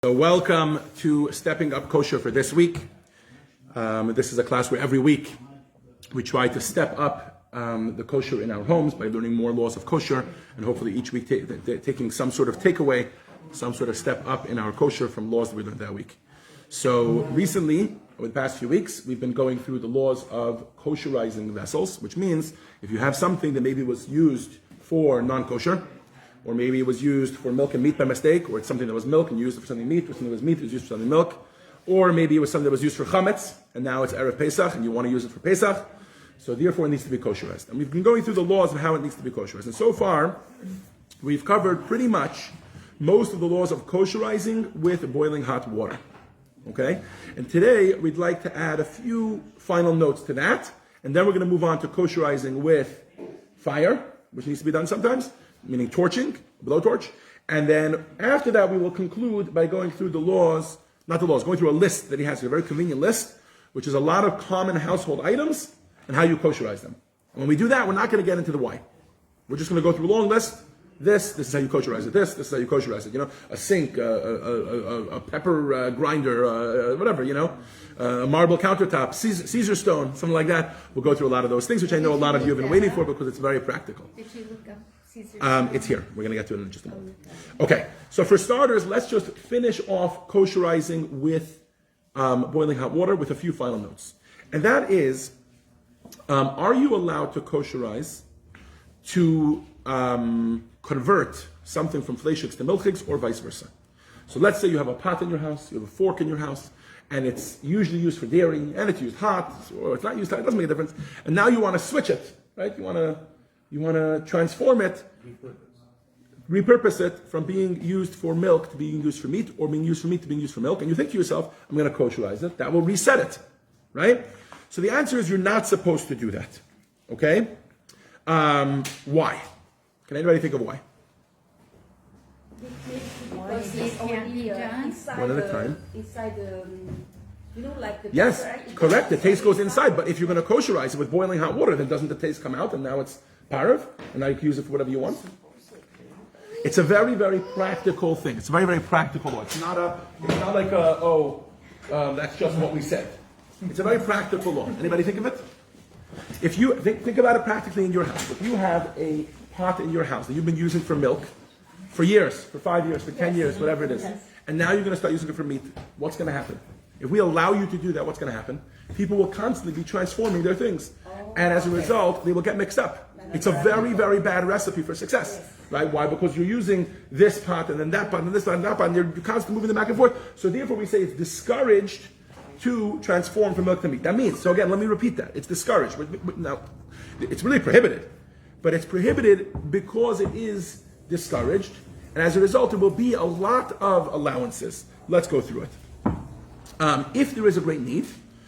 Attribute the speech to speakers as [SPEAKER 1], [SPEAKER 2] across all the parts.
[SPEAKER 1] So welcome to Stepping Up Kosher for this week. This is a class where every week we try to step up the kosher in our homes by learning more laws of kosher, and hopefully each week taking some sort of takeaway, some sort of step up in our kosher from laws that we learned that week. So recently, over the past few weeks, we've been going through the laws of kosherizing vessels, which means if you have something that maybe was used for non-kosher, or maybe it was used for milk and meat by mistake, or it's something that was milk and used for something meat, or something that was meat was used for something milk, or maybe it was something that was used for chametz, and now it's Erev Pesach, and you want to use it for Pesach, so therefore it needs to be kosherized. And we've been going through the laws of how it needs to be kosherized. And so far, we've covered pretty much most of the laws of kosherizing with boiling hot water. Okay? And today, we'd like to add a few final notes to that, and then we're going to move on to kosherizing with fire, which needs to be done sometimes, meaning torching, blowtorch. And then after that, we will conclude by going through going through a list that he has, a very convenient list, which is a lot of common household items and how you kosherize them. And when we do that, we're not going to get into the why. We're just going to go through a long list. This is how you kosherize it. This is how you kosherize it. You know, a sink, a pepper grinder, whatever, you know, a marble countertop, Caesar stone, something like that. We'll go through a lot of those things, which I know a lot of you have been waiting for because it's very practical.
[SPEAKER 2] Did you look up Caesar?
[SPEAKER 1] It's here. We're going to get to it in just a moment. Okay, so for starters, let's just finish off kosherizing with boiling hot water with a few final notes. And that is, are you allowed to kosherize to convert something from fleishiks to milchiks or vice versa? So let's say you have a pot in your house, you have a fork in your house, and it's usually used for dairy, and it's used hot, or it's not used hot, it doesn't make a difference. And now you want to switch it, right? You want to transform it, repurpose it from being used for milk to being used for meat, or being used for meat to being used for milk, and you think to yourself, I'm going to kosherize it. That will reset it, right? So the answer is you're not supposed to do that, okay? Why? Can anybody think of why?
[SPEAKER 2] Because it can be done.
[SPEAKER 1] One at a time.
[SPEAKER 3] Inside the, like the
[SPEAKER 1] Yes,
[SPEAKER 3] pepper,
[SPEAKER 1] correct. The taste goes inside, but if you're going to kosherize it with boiling hot water, then doesn't the taste come out and now it's parav, and now you can use it for whatever you want? It's a very, very practical thing. It's a very, very practical law. It's not like that's just what we said. It's a very practical law. Anybody think of it? If you think about it practically in your house, if you have a pot in your house that you've been using for milk for years, for 5 years, for 10 years, whatever it is, and now you're going to start using it for meat, what's going to happen? If we allow you to do that, what's going to happen? People will constantly be transforming their things. And as a result, they will get mixed up. It's a very, very bad recipe for success. Right? Why? Because you're using this pot and then that pot and this pot and that pot, and you're constantly moving them back and forth. So therefore we say it's discouraged to transform from milk to meat. That means, so again, let me repeat that. It's discouraged. Now, it's really prohibited. But it's prohibited because it is discouraged. And as a result, there will be a lot of allowances. Let's go through it. If there is a great need,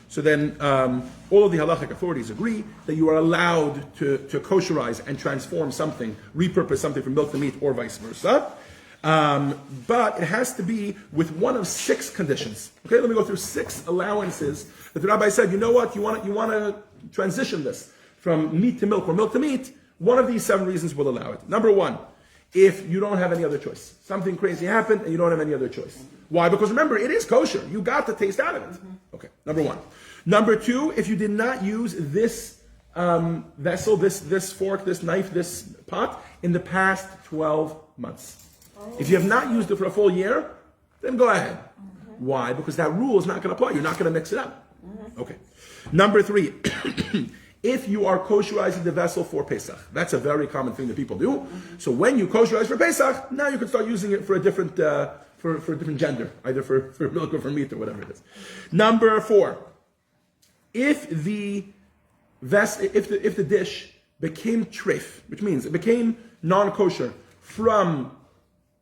[SPEAKER 1] so then all of the halachic authorities agree that you are allowed to kosherize and transform something, repurpose something from milk to meat or vice versa. But it has to be with one of 6 conditions. Okay, let me go through 6 allowances that the rabbi said, you know what, you want to transition this from meat to milk or milk to meat, one of these 7 reasons will allow it. Number 1, if you don't have any other choice. Something crazy happened and you don't have any other choice. Why? Because remember, it is kosher. You got the taste out of it. Okay, number 1. Number 2, if you did not use this vessel, this fork, this knife, this pot in the past 12 months. If you have not used it for a full year, then go ahead. Why? Because that rule is not going to apply. You're not going to mix it up. Okay. Number 3, if you are kosherizing the vessel for Pesach. That's a very common thing that people do. So when you kosherize for Pesach, now you can start using it for a different for a different gender, either for milk or for meat or whatever it is. Number 4, if the dish became treif, which means it became non-kosher from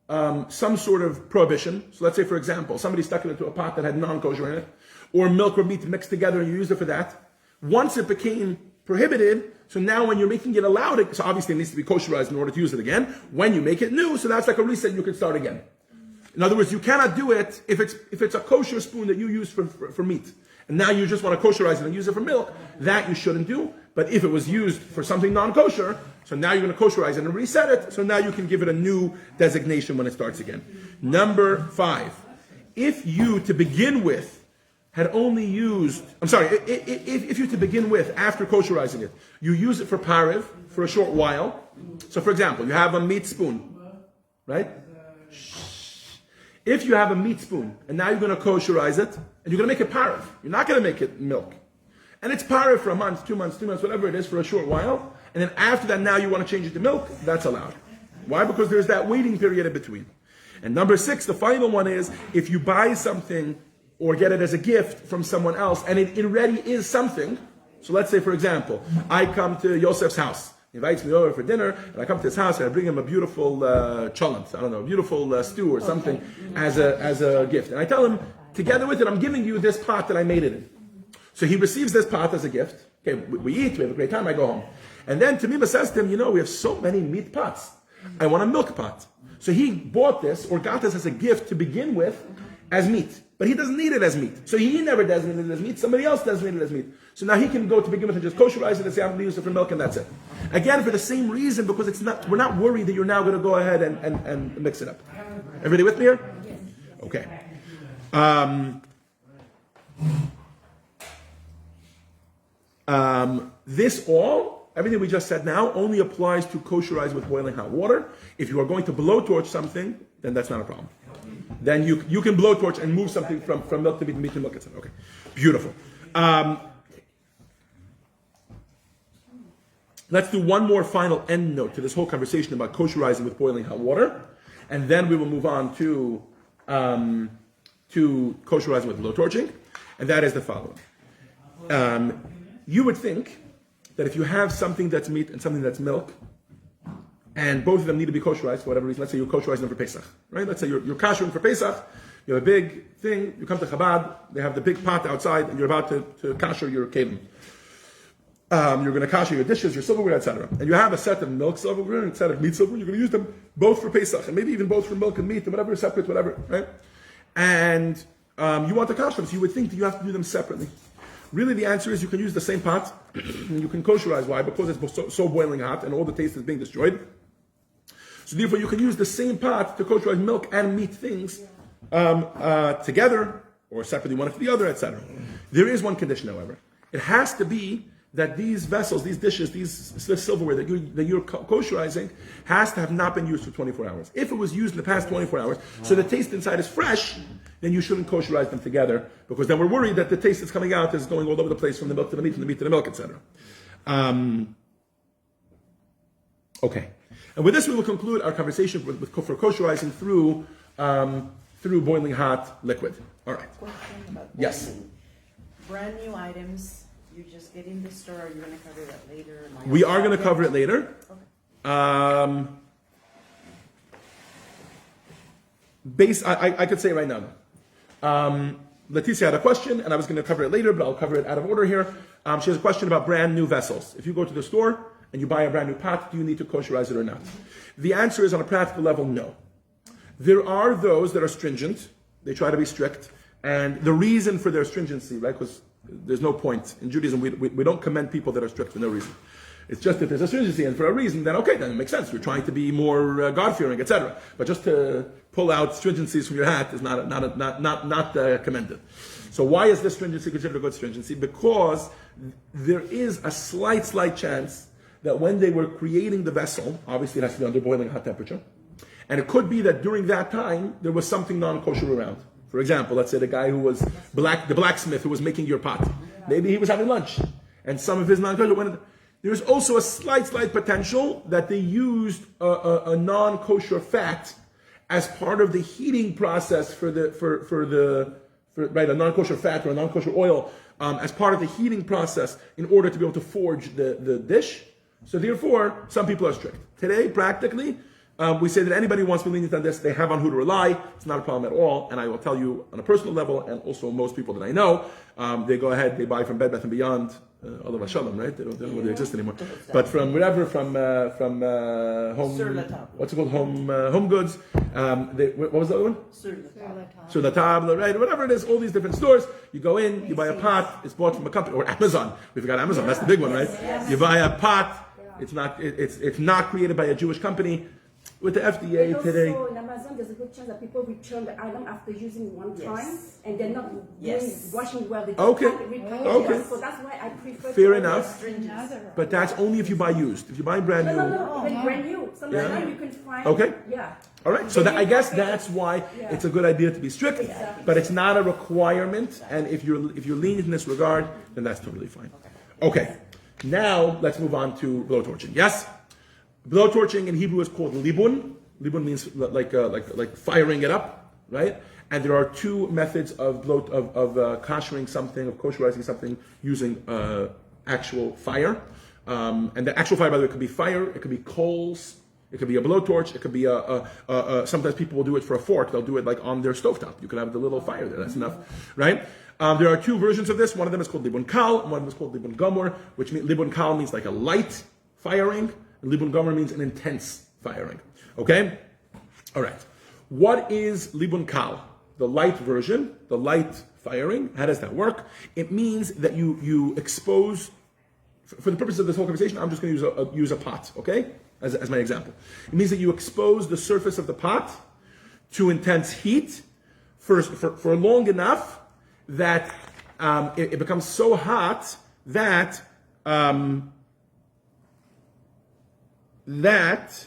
[SPEAKER 1] some sort of prohibition. So let's say, for example, somebody stuck it into a pot that had non-kosher in it, or milk or meat mixed together and you used it for that. Once it became prohibited, so now when you're making it allowed, so obviously it needs to be kosherized in order to use it again. When you make it new, so that's like a reset, you can start again. In other words, you cannot do it if it's a kosher spoon that you use for meat, and now you just want to kosherize it and use it for milk, that you shouldn't do. But if it was used for something non-kosher, so now you're going to kosherize it and reset it, so now you can give it a new designation when it starts again. Number 5, if you to begin with had only used, if you to begin with, after kosherizing it, you use it for pariv for a short while. So for example, you have a meat spoon, right? If you have a meat spoon, and now you're going to kosherize it, and you're going to make it pariv, you're not going to make it milk. And it's pariv for a month, 2 months, 3 months, whatever it is, for a short while, and then after that, now you want to change it to milk, that's allowed. Why? Because there's that waiting period in between. And number 6, the final one is, if you buy something or get it as a gift from someone else, and it already is something, so let's say, for example, I come to Yosef's house, he invites me over for dinner, and I come to his house and I bring him a beautiful cholent, a beautiful stew or something as a gift. And I tell him, together with it, I'm giving you this pot that I made it in. So he receives this pot as a gift. Okay, we eat, we have a great time, I go home. And then Tamima says to him, we have so many meat pots. I want a milk pot. So he bought this or got this as a gift to begin with as meat. But he doesn't need it as meat. So he never designated it as meat. Somebody else designated it as meat. So now he can go to begin with and just kosherize it and say, I'm going to use it for milk, and that's it. Again, for the same reason, because we're not worried that you're now going to go ahead and mix it up. Everybody with me here? Okay. Everything we just said now only applies to kosherize with boiling hot water. If you are going to blowtorch something, then that's not a problem. Then you can blowtorch and move something from milk to meat to milk, etc. Okay, beautiful. Let's do one more final end note to this whole conversation about kosherizing with boiling hot water, and then we will move on to kosherizing with blowtorching, and that is the following. You would think that if you have something that's meat and something that's milk, and both of them need to be kosherized for whatever reason, let's say you're kosherizing them for Pesach, right? Let's say you're koshering for Pesach, you have a big thing, you come to Chabad, they have the big pot outside, and you're about to kosher your kelim. You're going to kosher your dishes, your silverware, etc. And you have a set of milk silverware and a set of meat silverware, you're going to use them both for Pesach, and maybe even both for milk and meat, and whatever, separate, whatever, right? And you want to kosher them, so you would think that you have to do them separately. Really, the answer is you can use the same pot, and you can kosherize. Why? Because it's so boiling hot, and all the taste is being destroyed. So therefore, you can use the same pot to kosherize milk and meat things together, or separately, one after the other, etc. There is one condition, however. It has to be that these vessels, these dishes, this silverware that you're kosherizing has to have not been used for 24 hours. If it was used in the past 24 hours, so the taste inside is fresh, then you shouldn't kosherize them together, because then we're worried that the taste that's coming out is going all over the place, from the milk to the meat, from the meat to the milk, etc. Okay. And with this, we will conclude our conversation for kosherizing through boiling hot liquid. All right.
[SPEAKER 4] Question about
[SPEAKER 1] Yes.
[SPEAKER 4] brand new items. You just get in the store. You're going to cover that later.
[SPEAKER 1] We are going to cover it later.
[SPEAKER 4] Okay.
[SPEAKER 1] I could say it right now. Leticia had a question, and I was going to cover it later, but I'll cover it out of order here. She has a question about brand new vessels. If you go to the store and you buy a brand new pot, do you need to kosherize it or not? The answer is, on a practical level, no. There are those that are stringent. They try to be strict. And the reason for their stringency, right, because there's no point. In Judaism, we don't commend people that are strict for no reason. It's just if there's a stringency and for a reason, then okay, then it makes sense. We're trying to be more God-fearing, etc. But just to pull out stringencies from your hat is not commended. So why is this stringency considered a good stringency? Because there is a slight chance that when they were creating the vessel, obviously it has to be under boiling hot temperature, and it could be that during that time there was something non-kosher around. For example, let's say the guy who was the blacksmith who was making your pot. Maybe he was having lunch, and some of his non-kosher went. There's also a slight potential that they used a non-kosher fat as part of the heating process for a non-kosher fat or a non-kosher oil as part of the heating process in order to be able to forge the dish. So therefore, some people are strict. Today, practically, we say that anybody who wants to be lenient on this, they have on who to rely. It's not a problem at all. And I will tell you on a personal level, and also most people that I know, they go ahead, they buy from Bed Bath & Beyond, Allah Shalom, right? They don't know whether they exist anymore. But from wherever, from Home, what's it called? Home Goods. What was the other one? Sur La Table, right? Whatever it is, all these different stores. You go in, you buy a pot, it's bought from a company, or Amazon. We forgot Amazon, that's the big one, right? You buy a pot, it's not created by a Jewish company. with the FDA
[SPEAKER 3] And
[SPEAKER 1] today.
[SPEAKER 3] also in Amazon, there's a good chance that people return the item after using one
[SPEAKER 4] Yes.
[SPEAKER 3] time, and they're not washing well. They just
[SPEAKER 1] Okay.
[SPEAKER 3] repackage
[SPEAKER 1] Okay.
[SPEAKER 3] it. So that's why I prefer.
[SPEAKER 1] Fair
[SPEAKER 3] to
[SPEAKER 1] enough.
[SPEAKER 2] Another.
[SPEAKER 1] But that's only if you buy used. If you buy brand
[SPEAKER 3] No,
[SPEAKER 1] new.
[SPEAKER 3] even brand new. Sometimes you can find.
[SPEAKER 1] Okay.
[SPEAKER 3] Yeah.
[SPEAKER 1] All right. So that, I guess that's why it's a good idea to be strict, but it's not a requirement. And if you're lenient in this regard, then that's totally fine. Okay. Now let's move on to blowtorching. Yes. Blowtorching in Hebrew is called libun. Libun means like firing it up, right? And there are two methods of koshering something, of kosherizing something using actual fire. And the actual fire, by the way, could be fire, it could be coals, it could be a blowtorch, it could be sometimes people will do it for a fork. They'll do it like on their stovetop. You can have the little fire there. That's enough, right? There are two versions of this. One of them is called libun kal, and one of them is called libun gomor, which means libun kal means like a light firing, and libun gomor means an intense firing. Okay? All right. What is libun kal? The light version, the light firing. How does that work? It means that you expose, for the purpose of this whole conversation, I'm just going to use a pot, okay? As my example. It means that you expose the surface of the pot to intense heat for long enough that it becomes so hot that that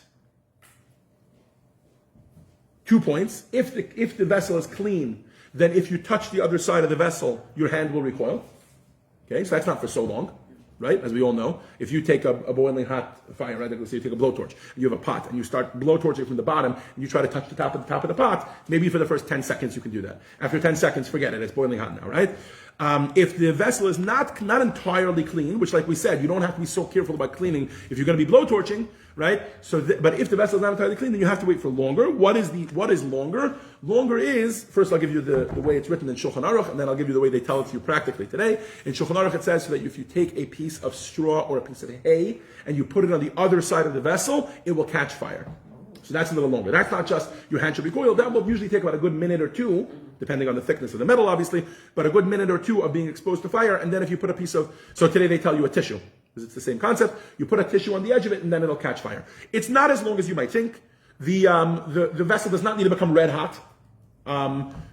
[SPEAKER 1] 2 points. If the vessel is clean, then if you touch the other side of the vessel, your hand will recoil. Okay, so that's not for so long, right? As we all know, if you take a boiling hot fire, right? So you take a blowtorch, and you have a pot, and you start blowtorching from the bottom, and you try to touch the top of the pot. Maybe for the first 10 seconds you can do that. After 10 seconds, forget it. It's boiling hot now, right? If the vessel is not entirely clean, which, like we said, you don't have to be so careful about cleaning if you're going to be blowtorching, right? So, but if the vessel is not entirely clean, then you have to wait for longer. What is longer? Longer is, first I'll give you the way it's written in Shulchan Aruch, and then I'll give you the way they tell it to you practically today. In Shulchan Aruch it says so that if you take a piece of straw or a piece of hay and you put it on the other side of the vessel, it will catch fire. So that's a little longer. That's not just your hand should recoil. That will usually take about a good minute or two, depending on the thickness of the metal, obviously, but a good minute or two of being exposed to fire. And then if you put a piece of, so today they tell you a tissue, because it's the same concept. You put a tissue on the edge of it, and then it'll catch fire. It's not as long as you might think. The vessel does not need to become red hot.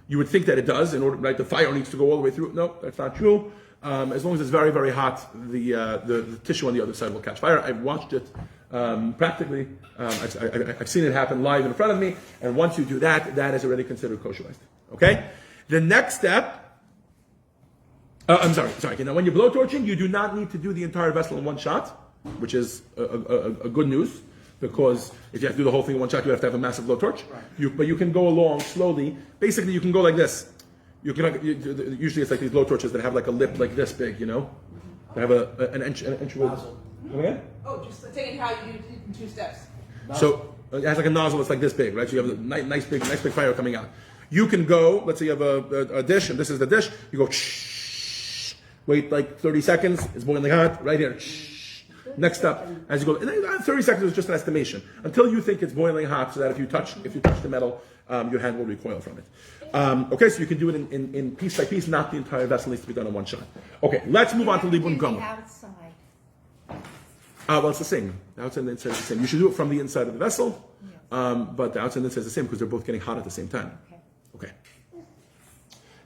[SPEAKER 1] You would think that it does, in order, right? The fire needs to go all the way through. No, that's not true. As long as it's very, very hot, the tissue on the other side will catch fire. I've watched it practically. I've seen it happen live in front of me. And once you do that, that is already considered kosherized. Okay? The next step, I'm sorry. Okay, now when you're blowtorching, you do not need to do the entire vessel in one shot, which is a good news. Because if you have to do the whole thing in one shot, you have to have a massive blowtorch. But you can go along slowly. Basically, you can go like this. Usually it's like these blowtorches that have like a lip like this big, you know? They have an inch width. Come again?
[SPEAKER 5] Oh, just take it how you do it in 2 steps.
[SPEAKER 1] So it has like a nozzle that's like this big, right? So you have a nice big fire coming out. You can go, let's say you have a dish, and this is the dish. You go, shh, wait like 30 seconds. It's boiling hot, right here. Shh. Next up, as you go, and then 30 seconds is just an estimation until you think it's boiling hot, so that if you touch the metal, your hand will recoil from it. Okay, so you can do it in piece by piece. Not the entire vessel needs to be done in one shot. Okay, let's move on to libun gomor.
[SPEAKER 2] Outside.
[SPEAKER 1] Well, it's the same. The outside and the inside is the same. You should do it from the inside of the vessel, but the outside and the inside is the same because they're both getting hot at the same time. Okay.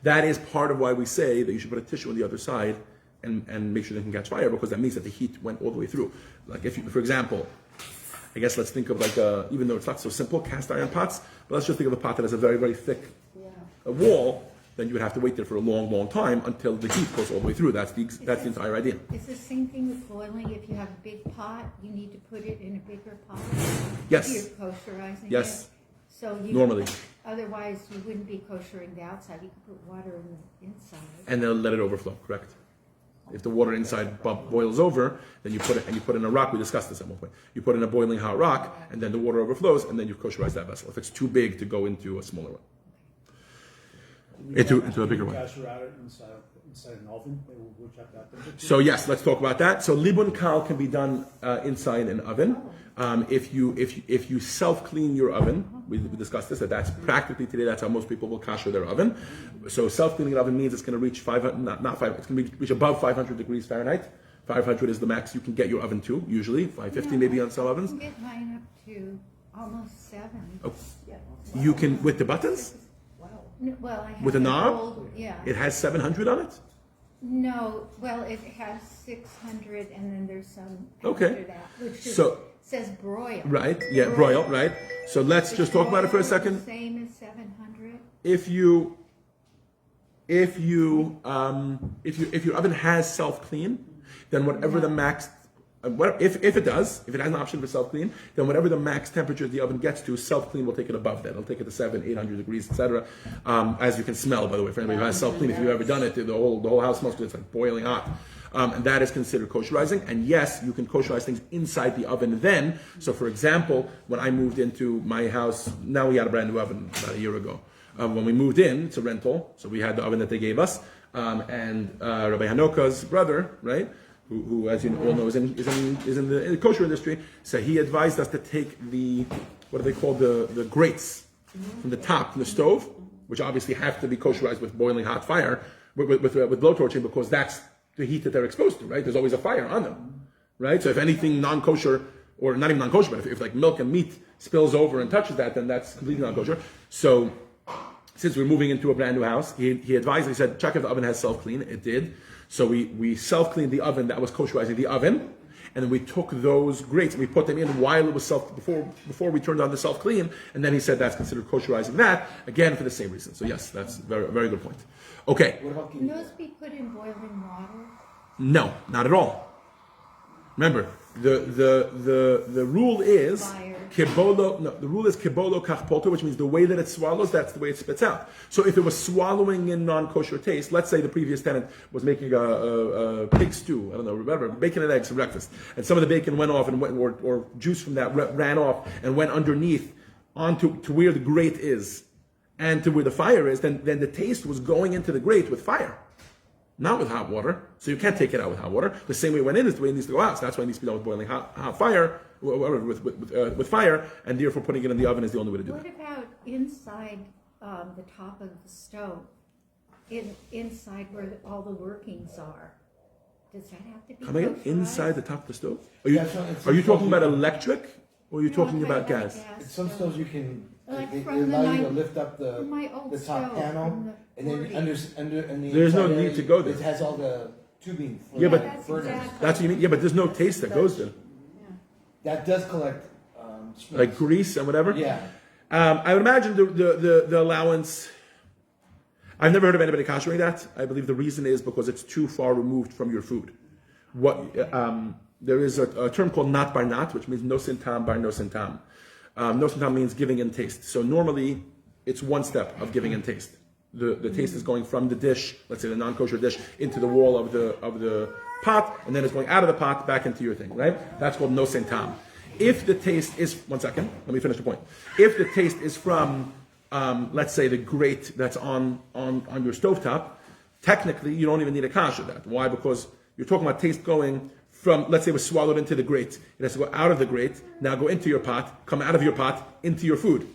[SPEAKER 1] That is part of why we say that you should put a tissue on the other side and make sure they can catch fire, because that means that the heat went all the way through. Like if you, for example, I guess let's think of like even though it's not so simple, cast iron pots, but let's just think of a pot that has a very, very thick wall, then you would have to wait there for a long, long time until the heat goes all the way through. That's the entire idea.
[SPEAKER 2] It's the same thing with boiling. If you have a big pot, you need to put it in a bigger pot.
[SPEAKER 1] Yes.
[SPEAKER 2] You're kosherizing
[SPEAKER 1] Yes.
[SPEAKER 2] it. So you
[SPEAKER 1] Normally.
[SPEAKER 2] Otherwise, you wouldn't be koshering the outside. You could put water in the inside.
[SPEAKER 1] And then let it overflow, correct? If the water inside boils over, then you put it in a rock. We discussed this at one point. You put in a boiling hot rock, and then the water overflows, and then you kosherize that vessel. If it's too big to go into a smaller one. Into a bigger one.
[SPEAKER 6] Inside an oven, we'll check that.
[SPEAKER 1] So yes, let's talk about that. So libun kal can be done inside an oven. If you self clean your oven, we discussed this. That's practically today. That's how most people will kosher their oven. So self cleaning an oven means it's going to reach 500, not 5. It's going to reach above 500 degrees Fahrenheit. 500 is the max you can get your oven to. Usually 550 maybe on some ovens.
[SPEAKER 2] You can get mine up to almost 7.
[SPEAKER 1] Oh, you can, with the buttons?
[SPEAKER 2] Well, I have
[SPEAKER 1] With a
[SPEAKER 2] the
[SPEAKER 1] knob?
[SPEAKER 2] old- yeah.
[SPEAKER 1] It has 700 on it?
[SPEAKER 2] No, well, it has 600, and then there's some
[SPEAKER 1] Okay.
[SPEAKER 2] after that, which is,
[SPEAKER 1] So-
[SPEAKER 2] says broil.
[SPEAKER 1] Right, yeah, broil, right? So let's just talk about it for a second.
[SPEAKER 2] Same as 700.
[SPEAKER 1] If your oven has self-clean, then whatever the max, if it does, if it has an option for self-clean, then whatever the max temperature the oven gets to, self-clean will take it above that. It'll take it to 700-800 degrees, etc. As you can smell, by the way, for anybody who has self-clean, if you've ever done it, the whole house smells good. It's like boiling hot. And that is considered kosherizing. And yes, you can kosherize things inside the oven then. So for example, when I moved into my house, now we had a brand new oven about a year ago. When we moved in, it's a rental, so we had the oven that they gave us. And Rabbi Hanoka's brother, right, who as you all know, is in the kosher industry, so he advised us to take the, what do they call, the grates from the top, from the stove, which obviously have to be kosherized with boiling hot fire, with blowtorching, because that's the heat that they're exposed to, right? There's always a fire on them, right? So if anything non-kosher, or not even non-kosher, but if like milk and meat spills over and touches that, then that's completely non-kosher. So since we're moving into a brand new house, he advised, he said, check if the oven has self-clean. It did. So we self-cleaned the oven that was kosherizing the oven, and then we took those grates and we put them in while it was before we turned on the self-clean, and then he said that's considered kosherizing that, again for the same reason. So yes, that's a very, very good point. Okay.
[SPEAKER 6] What about
[SPEAKER 2] Can those be put in boiling water?
[SPEAKER 1] No, not at all. Remember, the rule is
[SPEAKER 2] Fire.
[SPEAKER 1] kibolo. No, the rule is kibolo kachpoto, which means the way that it swallows, that's the way it spits out. So if it was swallowing in non-kosher taste, let's say the previous tenant was making a pig stew, I don't know, whatever, bacon and eggs for breakfast, and some of the bacon went off and went, or juice from that ran off and went underneath onto to where the grate is and to where the fire is, then the taste was going into the grate with fire. Not with hot water, so you can't take it out with hot water. The same way it went in is the way it needs to go out. So that's why it needs to be done with boiling hot fire, with fire, and therefore putting it in the oven is the only way to do
[SPEAKER 2] What
[SPEAKER 1] that.
[SPEAKER 2] about inside the top of the stove? Inside where all the workings are? Does that have to be
[SPEAKER 1] Come again?
[SPEAKER 2] kosherized?
[SPEAKER 1] Inside the top of the stove?
[SPEAKER 6] Yeah, so it's
[SPEAKER 1] Are you talking about
[SPEAKER 6] you can-
[SPEAKER 1] electric, or are you
[SPEAKER 2] No,
[SPEAKER 1] talking
[SPEAKER 2] I'm
[SPEAKER 1] about
[SPEAKER 2] talking about
[SPEAKER 1] gas?
[SPEAKER 6] In some stoves you can,
[SPEAKER 2] Like
[SPEAKER 6] it
[SPEAKER 2] from the
[SPEAKER 6] allow you to
[SPEAKER 2] nine-
[SPEAKER 6] lift up
[SPEAKER 2] from my old
[SPEAKER 6] the top
[SPEAKER 2] stove
[SPEAKER 6] panel,
[SPEAKER 2] from the
[SPEAKER 6] and then
[SPEAKER 2] 40s.
[SPEAKER 6] under in the
[SPEAKER 1] There's no
[SPEAKER 6] inside
[SPEAKER 1] need
[SPEAKER 6] area,
[SPEAKER 1] to go there.
[SPEAKER 6] It has all the tubing for
[SPEAKER 1] Yeah,
[SPEAKER 6] the
[SPEAKER 1] but-
[SPEAKER 2] that's
[SPEAKER 6] burners.
[SPEAKER 2] exactly.
[SPEAKER 1] That's what you mean? Yeah, but there's no taste that goes there.
[SPEAKER 6] That does collect smells.
[SPEAKER 1] Like grease and whatever?
[SPEAKER 6] Yeah.
[SPEAKER 1] I would imagine the allowance. I've never heard of anybody koshering that. I believe the reason is because it's too far removed from your food. There is a term called not bar not, which means no sin tam bar no sin tam. No sin tam means giving in taste. So normally it's one step of giving in taste. The taste is going from the dish, let's say the non-kosher dish, into the wall of the pot, and then it's going out of the pot back into your thing, right? That's called no sin tam. If the taste is, one second, let me finish the point. If the taste is from, let's say, the grate that's on your stovetop, technically you don't even need a kasha that. Why? Because you're talking about taste going from, let's say it was swallowed into the grate. It has to go out of the grate, now go into your pot, come out of your pot, into your food.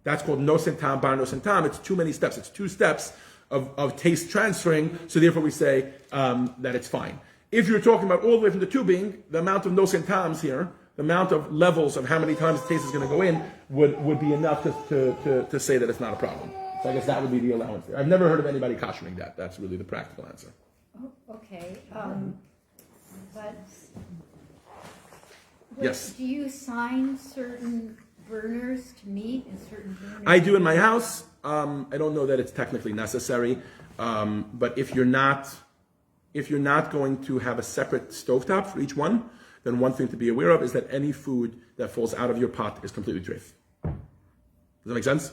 [SPEAKER 1] That's called no sin tam, bar no sin tam. It's too many steps. It's 2 steps of taste transferring, so therefore we say that it's fine. If you're talking about all the way from the tubing, the amount of no sin tams here, the amount of levels of how many times the taste is going to go in would be enough to say that it's not a problem. So I guess that would be the allowance there. I've never heard of anybody koshering that. That's really the practical answer.
[SPEAKER 2] Oh, okay, but
[SPEAKER 1] Yes.
[SPEAKER 2] do you assign certain burners to meat and certain burners?
[SPEAKER 1] I do in my house. I don't know that it's technically necessary, but if you're not going to have a separate stovetop for each one, then one thing to be aware of is that any food that falls out of your pot is completely treif. Does that make sense?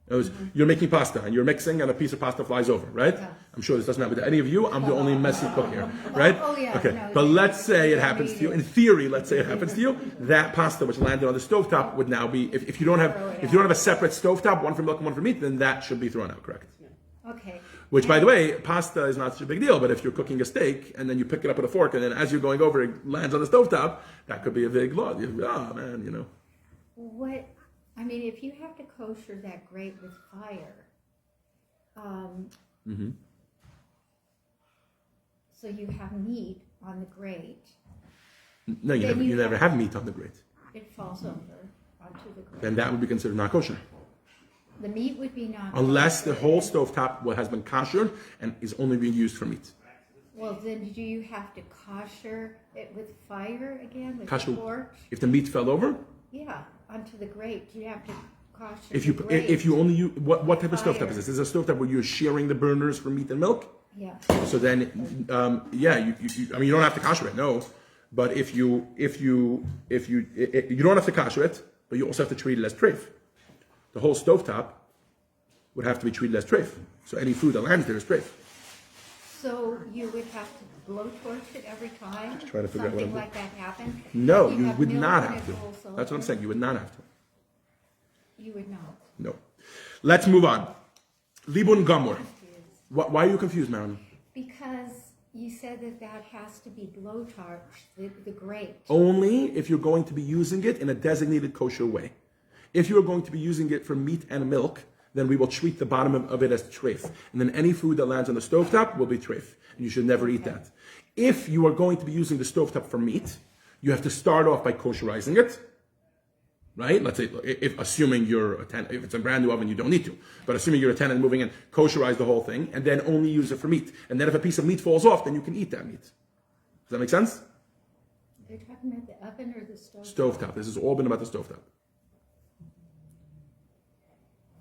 [SPEAKER 1] In other words, you're making pasta and you're mixing and a piece of pasta flies over, right?
[SPEAKER 2] Yeah.
[SPEAKER 1] I'm sure this doesn't happen to any of you. I'm the only messy cook here, right?
[SPEAKER 2] Oh, yeah,
[SPEAKER 1] Okay.
[SPEAKER 2] no,
[SPEAKER 1] But let's say it
[SPEAKER 2] don't
[SPEAKER 1] happens
[SPEAKER 2] need
[SPEAKER 1] to you.
[SPEAKER 2] it.
[SPEAKER 1] In theory, let's say it happens to you. That pasta which landed on the stovetop would now be, if you don't have a separate stovetop, one for milk and one for meat, then that should be thrown out, correct?
[SPEAKER 2] Okay.
[SPEAKER 1] Which, by the way, pasta is not such a big deal, but if you're cooking a steak and then you pick it up with a fork and then as you're going over it lands on the stovetop, that could be a big law. Oh, man, you know.
[SPEAKER 2] What, I mean, if you have to kosher that grate with fire, so you have meat on the grate,
[SPEAKER 1] No, you
[SPEAKER 2] Then
[SPEAKER 1] never,
[SPEAKER 2] you
[SPEAKER 1] you never
[SPEAKER 2] have-
[SPEAKER 1] have meat on the grate.
[SPEAKER 2] it falls over on onto the grill.
[SPEAKER 1] then that would be considered not kosher.
[SPEAKER 2] The meat would be not
[SPEAKER 1] Unless the
[SPEAKER 2] kosher.
[SPEAKER 1] whole stovetop has been koshered and is only being used for meat.
[SPEAKER 2] Well, then do you have to kosher it with fire again, with
[SPEAKER 1] Kosher-
[SPEAKER 2] the torch?
[SPEAKER 1] If the meat fell over,
[SPEAKER 2] Yeah, onto the grate. You have to kosher
[SPEAKER 1] if you
[SPEAKER 2] the grate.
[SPEAKER 1] if you only use what type of stovetop
[SPEAKER 2] Fire.
[SPEAKER 1] is this? Is this a stovetop where you're sharing the burners for meat and milk?
[SPEAKER 2] Yeah.
[SPEAKER 1] So then, yeah, I mean, you don't have to kosher it, no. But if you don't have to kosher it, but you also have to treat it as treif. The whole stovetop would have to be treated as treif. So any food that lands there is treif.
[SPEAKER 2] So you would have to blowtorch it every time?
[SPEAKER 1] Just trying to figure out what
[SPEAKER 2] something
[SPEAKER 1] I'm
[SPEAKER 2] like that happened?
[SPEAKER 1] No,
[SPEAKER 2] If
[SPEAKER 1] you
[SPEAKER 2] have
[SPEAKER 1] would
[SPEAKER 2] milk
[SPEAKER 1] not
[SPEAKER 2] and
[SPEAKER 1] have
[SPEAKER 2] it
[SPEAKER 1] to.
[SPEAKER 2] rolls
[SPEAKER 1] That's what I'm
[SPEAKER 2] over,
[SPEAKER 1] saying. You would not have to.
[SPEAKER 2] You would not.
[SPEAKER 1] No. Let's move on. Libun Gamor. Why are you confused, Marilyn?
[SPEAKER 2] Because you said that has to be blowtorched, the grate.
[SPEAKER 1] Only if you're going to be using it in a designated kosher way. If you're going to be using it for meat and milk, then we will treat the bottom of it as treif. And then any food that lands on the stovetop will be treif. And you should never eat that. If you are going to be using the stovetop for meat, you have to start off by kosherizing it. Right? Let's say, if assuming you're a tenant, if it's a brand new oven, you don't need to. But assuming you're a tenant moving in, kosherize the whole thing, and then only use it for meat. And then if a piece of meat falls off, then you can eat that meat. Does that make sense?
[SPEAKER 2] You're talking about the oven or the stove?
[SPEAKER 1] Stovetop. This has all been about the stovetop.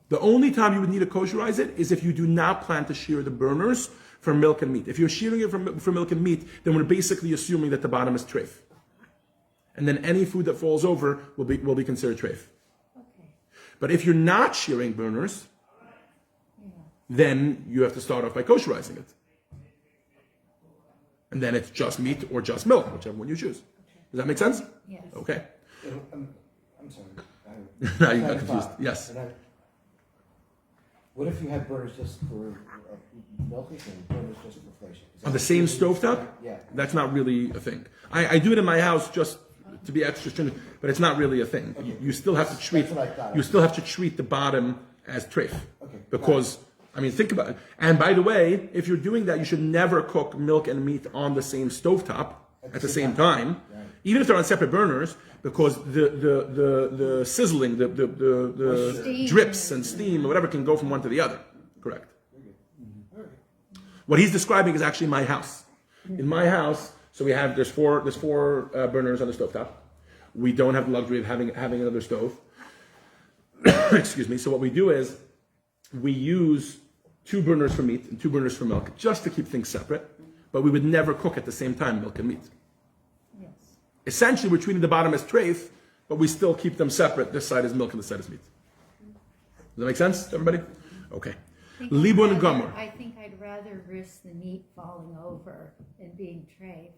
[SPEAKER 1] The only time you would need to kosherize it is if you do not plan to shear the burners for milk and meat. If you're shearing it for milk and meat, then we're basically assuming that the bottom is treif. And then any food that falls over will be considered treif.
[SPEAKER 2] Okay.
[SPEAKER 1] But if you're not shearing burners,
[SPEAKER 2] Yeah.
[SPEAKER 1] then you have to start off by kosherizing it. And then it's just meat or just milk, whichever one you choose. Does that make sense?
[SPEAKER 2] Yes.
[SPEAKER 1] Okay.
[SPEAKER 6] I'm sorry.
[SPEAKER 1] Now you got confused. Yes.
[SPEAKER 6] What if you had burners just for milking and burners just for flashing?
[SPEAKER 1] On the same stovetop?
[SPEAKER 6] Yeah.
[SPEAKER 1] That's not really a thing. I do it in my house just to be extra stringent, but it's not really a thing. You still have to treat.
[SPEAKER 6] That's what I thought.
[SPEAKER 1] You still have to treat the bottom as treif.
[SPEAKER 6] Okay.
[SPEAKER 1] Because I mean, think about it. And by the way, if you're doing that, you should never cook milk and meat on the same stovetop at the same time,
[SPEAKER 6] Right.
[SPEAKER 1] even if they're on separate burners, because the sizzling, the
[SPEAKER 2] Steam.
[SPEAKER 1] drips and steam or whatever can go from one to the other. Correct. What he's describing is actually my house. In my house, so there's four burners on the stovetop. We don't have the luxury of having another stove. Excuse me. So what we do is we use 2 burners for meat and 2 burners for milk, just to keep things separate. But we would never cook at the same time milk and meat.
[SPEAKER 2] Yes.
[SPEAKER 1] Essentially, we're treating the bottom as treif, but we still keep them separate. This side is milk and this side is meat. Does that make sense to everybody? Okay. Libun Gomer.
[SPEAKER 2] I think I'd rather risk the meat falling over than being treif.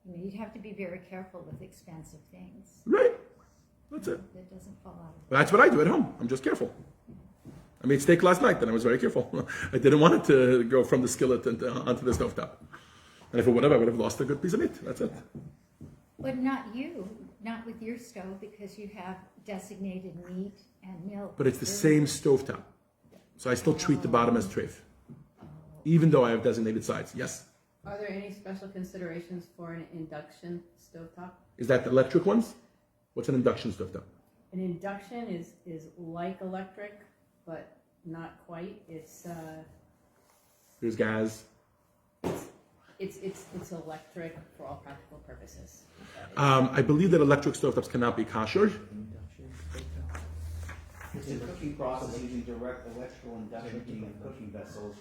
[SPEAKER 2] I mean, you'd have to be very careful with expensive things.
[SPEAKER 1] Right. That's it.
[SPEAKER 2] That doesn't fall out.
[SPEAKER 1] That's what I do at home. I'm just careful. I made steak last night, and I was very careful. I didn't want it to go from the skillet onto the stovetop. And if it would have, I would have lost a good piece of meat. That's it.
[SPEAKER 2] But not you, not with your stove, because you have designated meat and milk.
[SPEAKER 1] But it's the same stovetop. So I still treat the bottom as treif, even though I have designated sides. Yes?
[SPEAKER 4] Are there any special considerations for an induction stovetop?
[SPEAKER 1] Is that the electric ones? What's an induction stovetop?
[SPEAKER 4] An induction is like electric, but not quite. It's
[SPEAKER 1] There's gas.
[SPEAKER 4] it's electric for all practical purposes.
[SPEAKER 1] I believe that electric stovetops cannot be kosher.
[SPEAKER 7] It's a cooking process using direct electrical induction heating of cooking vessels.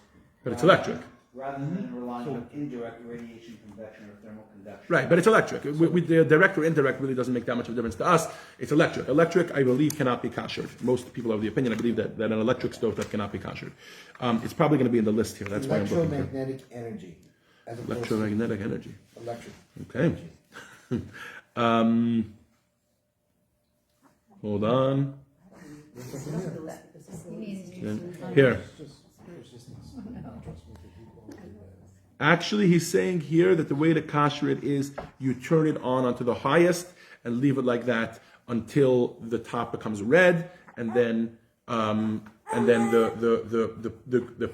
[SPEAKER 1] But it's electric.
[SPEAKER 7] Rather than relying on indirect radiation convection or thermal conduction.
[SPEAKER 1] Right, but it's electric. The direct or indirect really doesn't make that much of a difference to us. It's electric. Electric, I believe, cannot be koshered. Most people have the opinion, I believe, that an electric stovetop cannot be koshered. It's probably going to be in the list here. That's why I'm looking for
[SPEAKER 6] Electromagnetic energy. As opposed to
[SPEAKER 1] electromagnetic energy.
[SPEAKER 6] electric.
[SPEAKER 1] Okay. Hold on. Here. Actually, he's saying here that the way to kosher it is you turn it on onto the highest and leave it like that until the top becomes red, and then the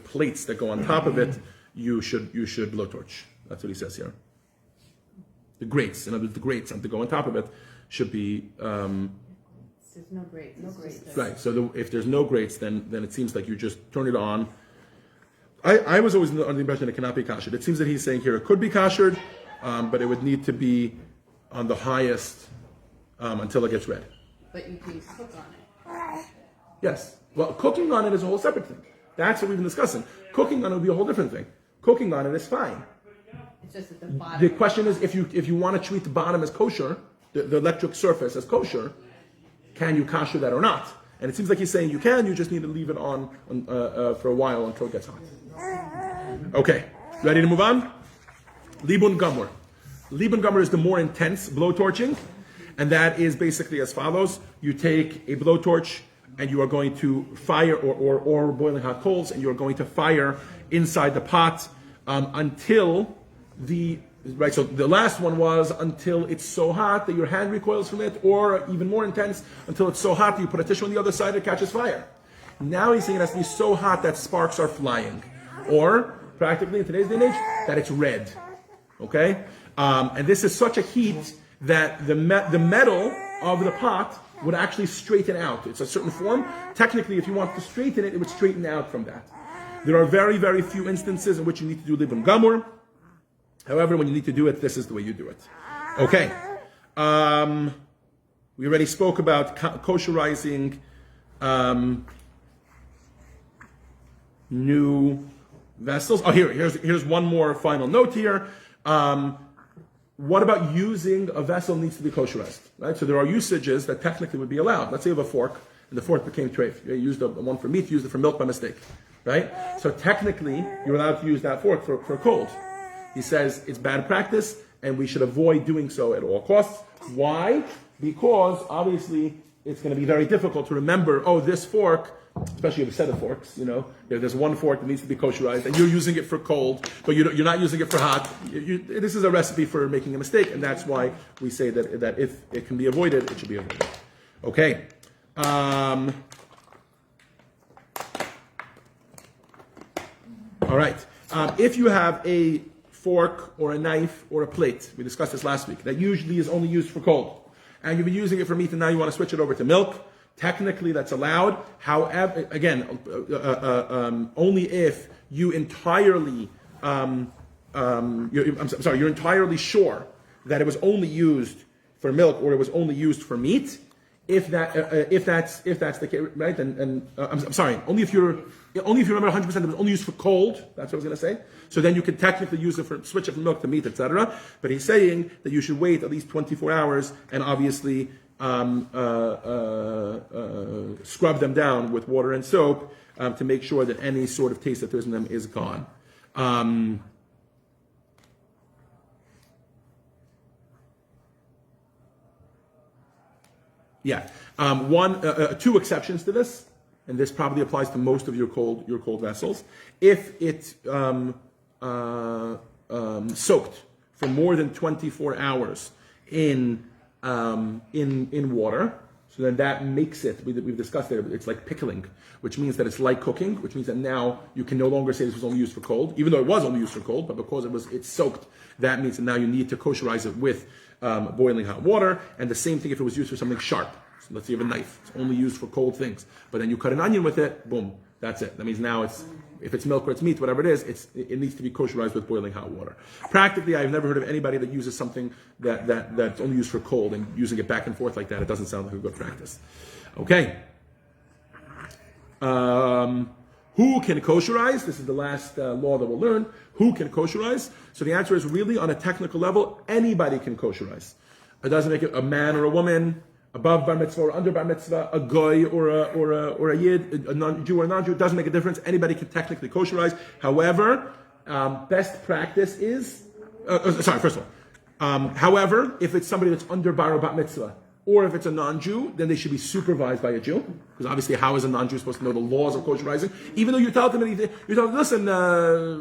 [SPEAKER 1] plates that go on top of it you should blowtorch. That's what he says here. The grates, in other words, the grates that go on top of it should be
[SPEAKER 4] There's no grates. No grates.
[SPEAKER 1] Right. So if there's no grates, then it seems like you just turn it on. I was always under the impression it cannot be kashered. It seems that he's saying here it could be kashered, but it would need to be on the highest until it gets red.
[SPEAKER 4] But you can cook on it.
[SPEAKER 1] Yes. Well, cooking on it is a whole separate thing. That's what we've been discussing. Cooking on it would be a whole different thing. Cooking on it is fine.
[SPEAKER 4] It's just at the bottom.
[SPEAKER 1] The question is, if you want to treat the bottom as kosher, the electric surface as kosher, can you kasher that or not? And it seems like he's saying you can. You just need to leave it on for a while until it gets hot. Okay, ready to move on? Libun Gummer. Libun Gummer is the more intense blowtorching, and that is basically as follows: you take a blowtorch and you are going to fire, or boiling hot coals, and you are going to fire inside the pot until the right. So the last one was until it's so hot that your hand recoils from it, or even more intense, until it's so hot that you put a tissue on the other side, it catches fire. Now he's saying it has to be so hot that sparks are flying, or practically in today's day and age, that it's red. Okay, and this is such a heat that the metal of the pot would actually straighten out. It's a certain form. Technically, if you want to straighten it, it would straighten out from that. There are very, very few instances in which you need to do libun gamur. However, when you need to do it, this is the way you do it. Okay. We already spoke about kosherizing new vessels. Oh, here's one more final note here. What about using a vessel needs to be kosherized, right? So there are usages that technically would be allowed. Let's say you have a fork, and the fork became treif. You used one for meat, you used it for milk by mistake, right? So technically, you're allowed to use that fork for cold. He says it's bad practice, and we should avoid doing so at all costs. Why? Because obviously it's going to be very difficult to remember, oh, this fork, especially with a set of forks, there's one fork that needs to be kosherized, and you're using it for cold, but you're not using it for hot. This is a recipe for making a mistake, and that's why we say that if it can be avoided, it should be avoided. Okay. All right. If you have a fork or a knife or a plate, we discussed this last week, that usually is only used for cold, and you've been using it for meat, and now you want to switch it over to milk, technically that's allowed. However, again, only if you entirely, you're entirely sure that it was only used for milk or it was only used for meat. If that's the case, right? And I'm sorry, only if you remember 100% it was only used for cold. That's what I was going to say. So then you could technically use it for switch it from milk to meat, etc. But he's saying that you should wait at least 24 hours and obviously scrub them down with water and soap to make sure that any sort of taste that there's in them is gone. Two exceptions to this, and this probably applies to most of your cold vessels. If it soaked for more than 24 hours in water, so then that makes it, we've discussed it, it's like pickling, which means that it's like cooking, which means that now you can no longer say this was only used for cold, even though it was only used for cold, but because it's soaked, that means that now you need to kosherize it with boiling hot water. And the same thing if it was used for something sharp. So let's say you have a knife, it's only used for cold things, but then you cut an onion with it, boom, that's it. That means now if it's milk or it's meat, whatever it is, it needs to be kosherized with boiling hot water. Practically, I've never heard of anybody that uses something that's only used for cold and using it back and forth like that. It doesn't sound like a good practice. Okay. Who can kosherize? This is the last law that we'll learn. Who can kosherize? So the answer is really, on a technical level, anybody can kosherize. It doesn't make it a man or a woman, above bar mitzvah or under bar mitzvah, a goy or a yid, a non-Jew or a non-Jew. It doesn't make a difference. Anybody can technically kosherize. However, best practice is, first of all, however, if it's somebody that's under bar or bat mitzvah, or if it's a non-Jew, then they should be supervised by a Jew. Because obviously, how is a non-Jew supposed to know the laws of kosherizing? Even though you tell them anything, you tell them, listen,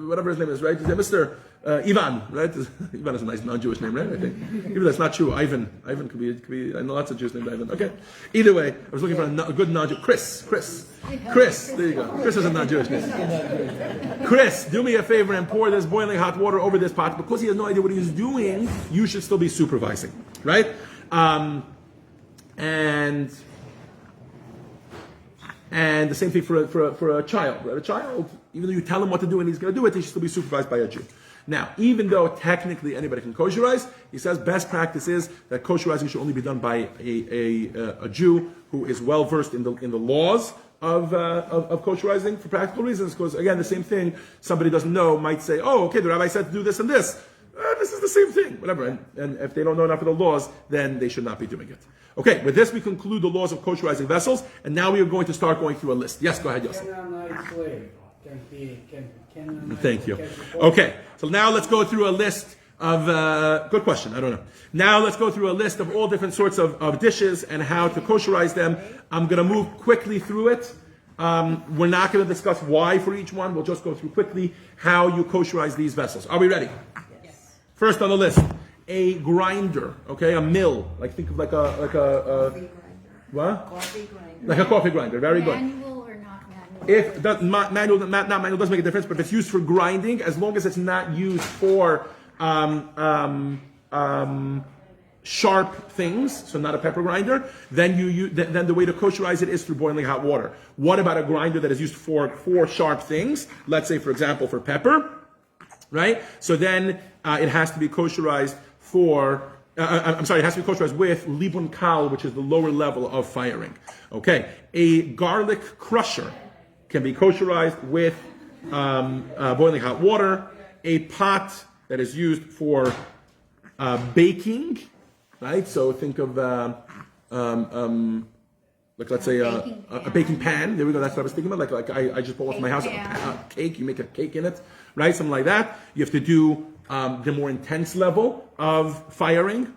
[SPEAKER 1] whatever his name is, right? Is it Mr. Ivan, right? Ivan is a nice non-Jewish name, right? I think. Even that's not true. Ivan could be. I know lots of Jews named Ivan. Okay. Either way, I was looking for a good non-Jew. Chris. There you go. Chris is a non-Jewish name. Chris, do me a favor and pour this boiling hot water over this pot. Because he has no idea what he's doing, you should still be supervising, right? And And the same thing for a child. A child, even though you tell him what to do and he's going to do it, he should still be supervised by a Jew. Now, even though technically anybody can kosherize, he says best practice is that kosherizing should only be done by a Jew who is well versed in the laws of kosherizing for practical reasons. Because again, the same thing somebody doesn't know might say, "Oh, okay, the rabbi said to do this and this. This is the same thing, whatever." And if they don't know enough of the laws, then they should not be doing it. Okay, with this we conclude the laws of kosherizing vessels, and now we are going to start going through a list. Yes, go ahead, Yosef. Thank you. Okay, so now let's go through a list of, good question, I don't know. Now let's go through a list of all different sorts of dishes and how to kosherize them. I'm going to move quickly through it. We're not going to discuss why for each one. We'll just go through quickly how you kosherize these vessels. Are we ready?
[SPEAKER 4] Yes.
[SPEAKER 1] First on the list, a grinder, okay, a mill. Like think of like a what?
[SPEAKER 2] Coffee grinder.
[SPEAKER 1] Like a coffee grinder. Very good.
[SPEAKER 2] Manual or not manual?
[SPEAKER 1] If not manual does make a difference, but if it's used for grinding, as long as it's not used for sharp things, so not a pepper grinder, then then the way to kosherize it is through boiling hot water. What about a grinder that is used for sharp things? Let's say, for example, for pepper, right? So then it has to be kosherized it has to be kosherized with libun kal, which is the lower level of firing. Okay, a garlic crusher can be kosherized with boiling hot water. A pot that is used for baking, right? So think of like let's say a baking pan. There we go. That's what I was thinking about. Like I just bought from my house a cake. You make a cake in it, right? Something like that. You have to do the more intense level of firing.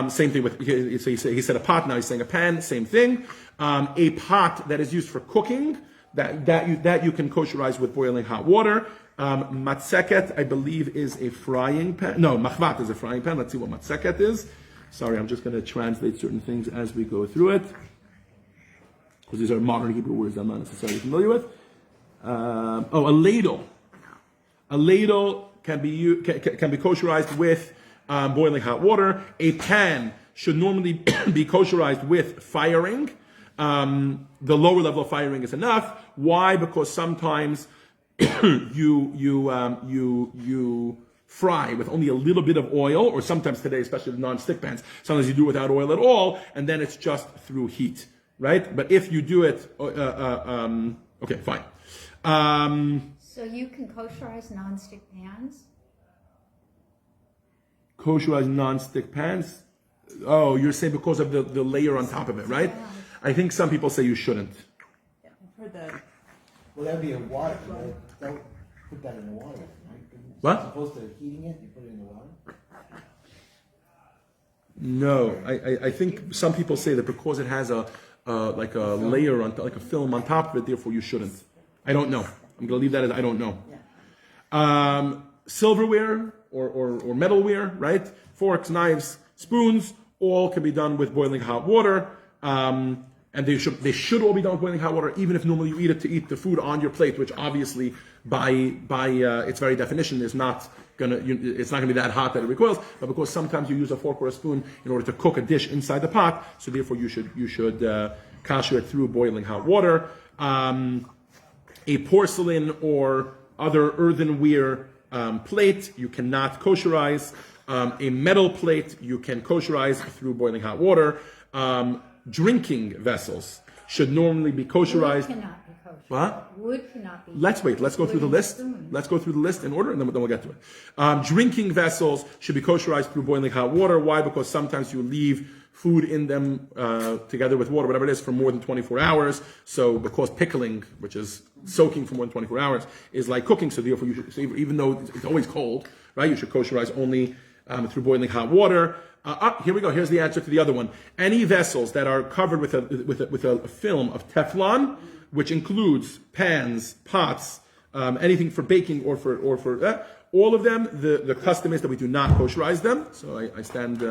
[SPEAKER 1] Same thing with he said a pot. Now he's saying a pan. Same thing. A pot that is used for cooking that you can kosherize with boiling hot water. Matzeket, I believe, is a frying pan. No, machvat is a frying pan. Let's see what matzeket is. Sorry, I'm just going to translate certain things as we go through it, because these are modern Hebrew words I'm not necessarily familiar with. A ladle. A ladle can be kosherized with boiling hot water. A pan should normally be kosherized with firing. The lower level of firing is enough. Why? Because sometimes you fry with only a little bit of oil, or sometimes today, especially the non-stick pans, sometimes you do it without oil at all, and then it's just through heat, right? But if you do it, okay, fine.
[SPEAKER 2] So you can kosherize non-stick pans?
[SPEAKER 1] Kosherize non-stick pans? Oh, you're saying because of the layer on top of it, right?
[SPEAKER 2] Yeah.
[SPEAKER 1] I think some people say you shouldn't.
[SPEAKER 4] I've heard that.
[SPEAKER 8] Well, that'd be a water. Don't put that in the water, right?
[SPEAKER 1] What?
[SPEAKER 8] As opposed to heating it, you put it in the water.
[SPEAKER 1] No, I think some people say that because it has a layer on like a film on top of it, therefore you shouldn't. I don't know. I'm going to leave that as I don't know. Silverware or metalware, right? Forks, knives, spoons, all can be done with boiling hot water. And they should all be done with boiling hot water, even if normally you eat the food on your plate, which obviously by its very definition is not it's not gonna be that hot that it recoils. But because sometimes you use a fork or a spoon in order to cook a dish inside the pot, so therefore you should kosher it through boiling hot water. A porcelain or other earthenware plate you cannot kosherize. A metal plate you can kosherize through boiling hot water. Drinking vessels should normally be kosherized.
[SPEAKER 2] Wood cannot be kosher.
[SPEAKER 1] What?
[SPEAKER 2] Wood cannot be.
[SPEAKER 1] Let's wait. Let's go through the list. Let's go through the list in order, and then we'll get to it. Drinking vessels should be kosherized through boiling hot water. Why? Because sometimes you leave food in them together with water, whatever it is, for more than 24 hours. So because pickling, which is soaking for more than 24 hours, is like cooking, so therefore you should, even though it's always cold, right? You should kosherize only through boiling hot water. Here we go. Here's the answer to the other one. Any vessels that are covered with a film of Teflon, which includes pans, pots, anything for baking or for all of them, the custom is that we do not kosherize them. So I stand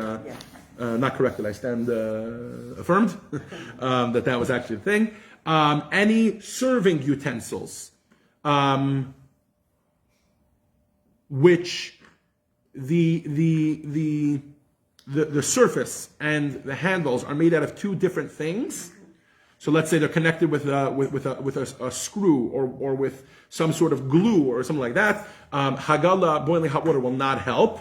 [SPEAKER 1] not corrected. I stand affirmed that was actually the thing. Any serving utensils, which the surface and the handles are made out of two different things. So let's say they're connected with a screw or with some sort of glue or something like that. Hagala, boiling hot water, will not help.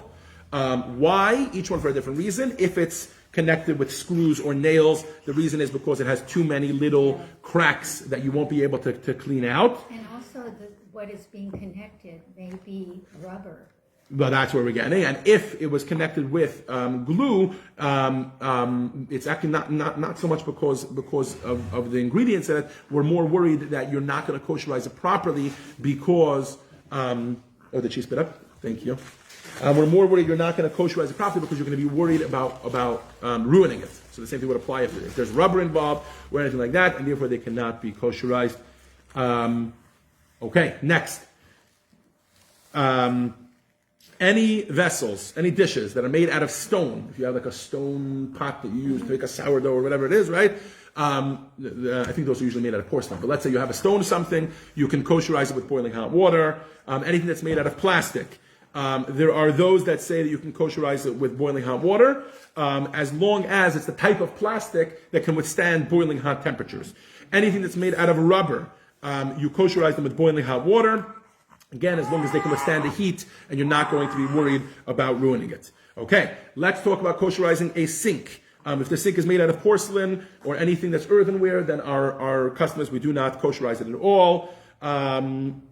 [SPEAKER 1] Why? Each one for a different reason. If it's connected with screws or nails, the reason is because it has too many little cracks that you won't be able to clean out.
[SPEAKER 2] And also what is being connected may be rubber.
[SPEAKER 1] Well, that's where we're getting. And if it was connected with glue, it's actually not so much because of the ingredients in it. We're more worried that you're not going to kosherize it properly because the cheese spit up. Thank you. We're more worried you're not going to kosherize it properly because you're going to be worried about ruining it. So the same thing would apply if there's rubber involved or anything like that, and therefore they cannot be kosherized. Okay, next. Any vessels, any dishes that are made out of stone, if you have like a stone pot that you use to make a sourdough or whatever it is, right? I think those are usually made out of porcelain. But let's say you have a stone something, you can kosherize it with boiling hot water. Anything that's made out of plastic. There are those that say that you can kosherize it with boiling hot water, as long as it's the type of plastic that can withstand boiling hot temperatures. Anything that's made out of rubber, you kosherize them with boiling hot water. Again, as long as they can withstand the heat and you're not going to be worried about ruining it. Okay, let's talk about kosherizing a sink. If the sink is made out of porcelain or anything that's earthenware, then our customers, we do not kosherize it at all. Same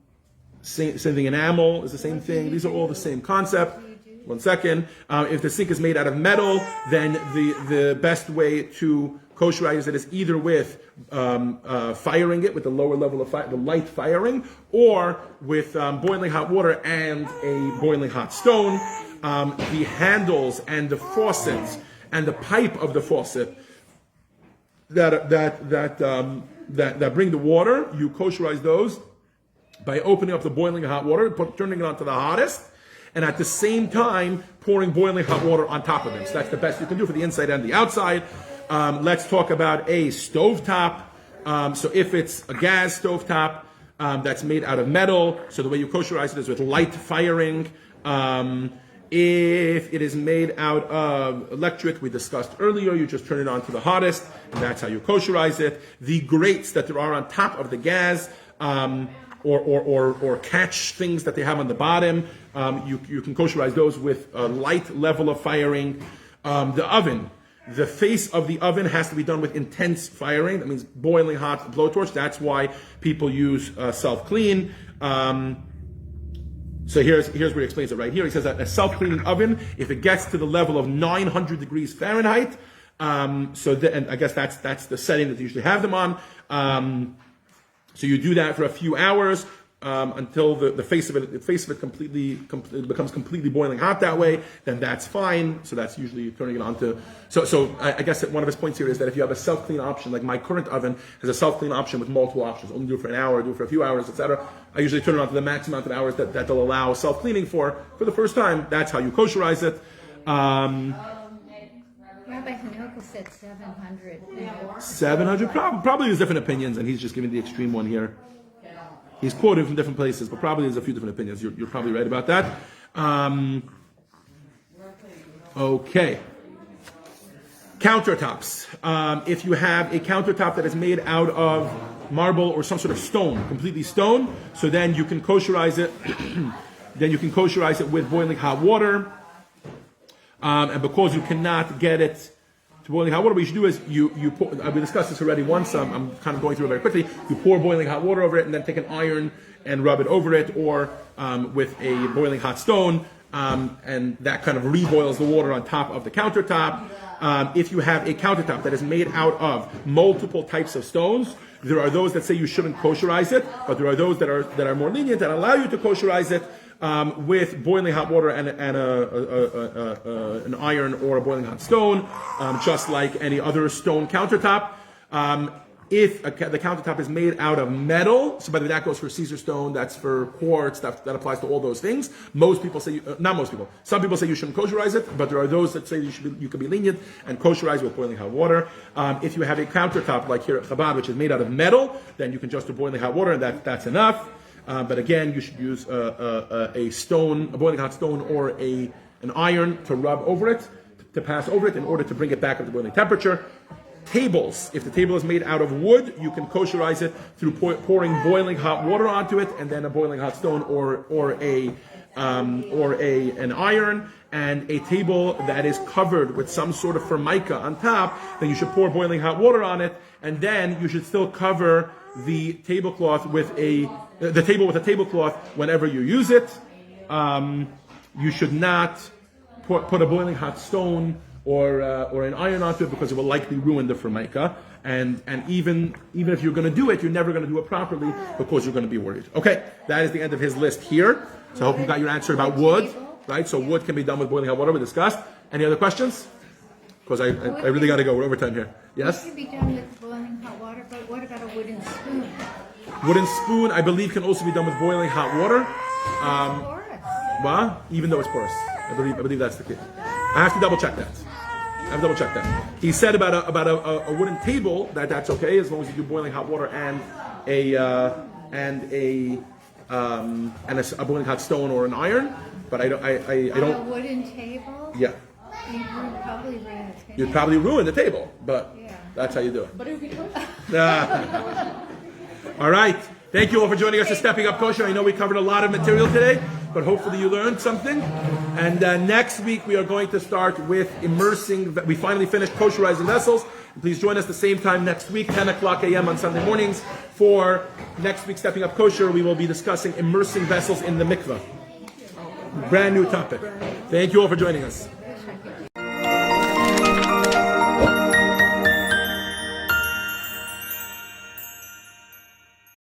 [SPEAKER 1] thing, enamel is the same thing. These are all the same concept. One second. If the sink is made out of metal, then the best way to kosherize it is either with firing it with the lower level of fire, the light firing, or with boiling hot water and a boiling hot stone. The handles and the faucets and the pipe of the faucet that bring the water, you kosherize those by opening up the boiling hot water, turning it on to the hottest, and at the same time pouring boiling hot water on top of it. So that's the best you can do for the inside and the outside. Let's talk about a stovetop. So if it's a gas stovetop that's made out of metal, so the way you kosherize it is with light firing. If it is made out of electric, we discussed earlier, you just turn it on to the hottest, and that's how you kosherize it. The grates that there are on top of the gas, or catch things that they have on the bottom, you can kosherize those with a light level of firing. The oven. The face of the oven has to be done with intense firing. That means boiling hot blowtorch. That's why people use self-clean. So here's where he explains it right here. He says that a self-cleaning oven, if it gets to the level of 900 degrees Fahrenheit, and I guess that's the setting that they usually have them on. So you do that for a few hours until the face of it completely becomes completely boiling hot that way. Then that's fine. So that's usually turning it on to. So I guess that one of his points here is that if you have a self-clean option, like my current oven has a self-clean option with multiple options, only do it for an hour, do it for a few hours, etc. I usually turn it on to the max amount of hours that they'll allow self-cleaning for the first time. That's how you kosherize it.
[SPEAKER 2] Rabbi Hanoka said 700.
[SPEAKER 1] 700, probably there's different opinions, and he's just giving the extreme one here. He's quoted from different places, but probably there's a few different opinions. You're probably right about that. Okay. Countertops. If you have a countertop that is made out of marble or some sort of stone, completely stone, so then you can kosherize it. Then you can kosherize it with boiling hot water. And because you cannot get it to boiling hot water, what you should do is you pour, we discussed this already once, I'm kind of going through it very quickly. You pour boiling hot water over it and then take an iron and rub it over it, or with a boiling hot stone, and that kind of reboils the water on top of the countertop. If you have a countertop that is made out of multiple types of stones, there are those that say you shouldn't kosherize it, but there are those that are more lenient and allow you to kosherize it. With boiling hot water and an iron or a boiling hot stone, just like any other stone countertop. If the countertop is made out of metal, so by the way, that goes for Caesar stone, that's for quartz, that applies to all those things. Most people say, not most people, some people say you shouldn't kosherize it, but there are those that say you can be lenient and kosherize with boiling hot water. If you have a countertop like here at Chabad, which is made out of metal, then you can just do boiling hot water, and that's enough. But again, you should use a boiling hot stone, or an iron to rub over it, to pass over it in order to bring it back up to boiling temperature. tables. If the table is made out of wood, you can kosherize it through pouring boiling hot water onto it, and then a boiling hot stone or an iron. And a table that is covered with some sort of formica on top, then you should pour boiling hot water on it, and then you should still cover the tablecloth with the table with a tablecloth whenever you use it. You should not put a boiling hot stone or an iron onto it, because it will likely ruin the formica. And even if you're going to do it, you're never going to do it properly because you're going to be worried. Okay, that is the end of his list here. So I hope you got your answer about wood. Right, so wood can be done with boiling hot water. We discussed. Any other questions? Because I really got to go. We're over time here. Yes.
[SPEAKER 2] It can be done with boiling hot water, but what about a wooden spoon?
[SPEAKER 1] Wooden spoon, I believe, can also be done with boiling hot water.
[SPEAKER 2] Porous.
[SPEAKER 1] Well, even though it's porous, I believe that's the case. I have to double check that. He said about a wooden table that's okay as long as you do boiling hot water and a boiling hot stone or an iron. But I don't.
[SPEAKER 2] On a wooden table?
[SPEAKER 1] Yeah.
[SPEAKER 2] You would probably ruin the table.
[SPEAKER 1] You'd probably ruin the table, but
[SPEAKER 2] Yeah.
[SPEAKER 1] that's how you do it.
[SPEAKER 5] But it would be kosher.
[SPEAKER 1] All right. Thank you all for joining us at Stepping Up Kosher. I know we covered a lot of material today, but hopefully you learned something. And next week we are going to start with immersing. We finally finished kosherizing vessels. Please join us the same time next week, 10 o'clock a.m. on Sunday mornings. For next week, Stepping Up Kosher, we will be discussing immersing vessels in the mikveh. Brand new topic. Thank you all for joining us.